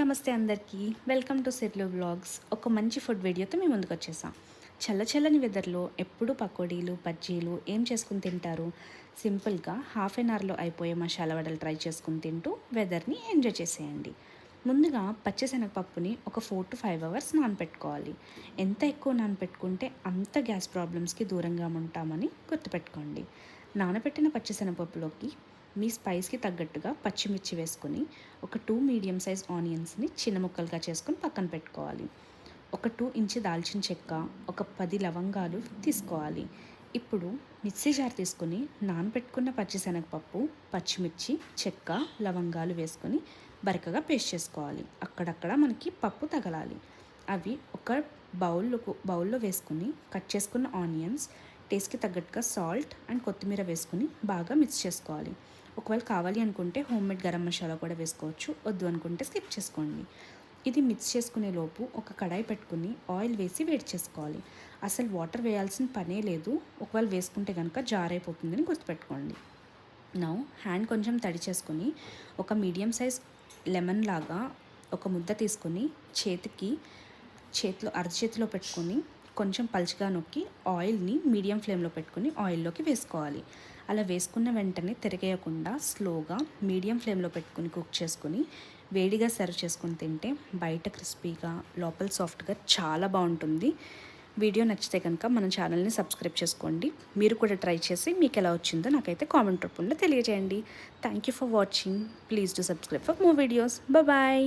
నమస్తే అందరికీ, welcome to సిర్లు vlogs. ఒక మంచి ఫుడ్ వీడియోతో మేము ముందుకు వచ్చేసాం. చల్లచల్లని వెదర్లో ఎప్పుడు పకోడీలు, బజ్జీలు ఏం చేసుకుని తింటారు? సింపుల్గా హాఫ్ అన్ అవర్లో అయిపోయే మసాలా వడలు ట్రై చేసుకుని తింటూ వెదర్ని ఎంజాయ్ చేసేయండి. ముందుగా పచ్చిశనగపప్పుని ఒక 4 to 5 అవర్స్ నానపెట్టుకోవాలి. ఎంత ఎక్కువ నానపెట్టుకుంటే అంత గ్యాస్ ప్రాబ్లమ్స్కి దూరంగా ఉంటామని గుర్తుపెట్టుకోండి. నానబెట్టిన పచ్చిశనగపప్పులోకి మీ స్పైస్కి తగ్గట్టుగా పచ్చిమిర్చి వేసుకొని ఒక 2 మీడియం సైజ్ ఆనియన్స్ని చిన్న ముక్కలుగా చేసుకొని పక్కన పెట్టుకోవాలి. ఒక 2 ఇంచు దాల్చిన చెక్క, ఒక 10 లవంగాలు తీసుకోవాలి. ఇప్పుడు మిక్సీ జార్ తీసుకొని నానబెట్టుకున్న పచ్చిశనగపప్పు, పచ్చిమిర్చి, చెక్క, లవంగాలు వేసుకొని బరకగా పేస్ట్ చేసుకోవాలి. అక్కడక్కడ మనకి పప్పు తగలాలి. అవి ఒక బౌల్లో వేసుకొని కట్ చేసుకున్న ఆనియన్స్, టేస్ట్కి తగ్గట్టుగా సాల్ట్ అండ్ కొత్తిమీర వేసుకొని బాగా మిక్స్ చేసుకోవాలి. ఒకవేళ కావాలి అనుకుంటే హోమ్మేడ్ గరం మసాలా కూడా వేసుకోవచ్చు, వద్దు అనుకుంటే స్కిప్ చేసుకోండి. ఇది మిక్స్ చేసుకునే లోపు ఒక కడాయి పెట్టుకుని ఆయిల్ వేసి వేడి చేసుకోవాలి. అసలు వాటర్ వేయాల్సిన పనే లేదు, ఒకవేళ వేసుకుంటే కనుక జారైపోతుందని గుర్తుపెట్టుకోండి. నౌ హ్యాండ్ కొంచెం తడి చేసుకొని ఒక మీడియం సైజ్ లెమన్ లాగా ఒక ముద్ద తీసుకొని చేతిలో అరచేతిలో పెట్టుకొని కొంచెం పలుచగా నొక్కి ఆయిల్ని మీడియం ఫ్లేమ్లో పెట్టుకొని ఆయిల్లోకి వేసుకోవాలి. అలా వేసుకున్న వెంటనే తిరగేయకుండా స్లోగా మీడియం ఫ్లేమ్లో పెట్టుకొని కుక్ చేసుకొని వేడిగా సర్వ్ చేసుకొని తింటే బయట క్రిస్పీగా లోపల సాఫ్ట్గా చాలా బాగుంటుంది. వీడియో నచ్చితే కనుక మన ఛానల్ని సబ్స్క్రైబ్ చేసుకోండి. మీరు కూడా ట్రై చేసి మీకు ఎలా వచ్చిందో నాకైతే కామెంట్ రూపంలో తెలియజేయండి. Thank you for watching. Please do subscribe for more videos. Bye.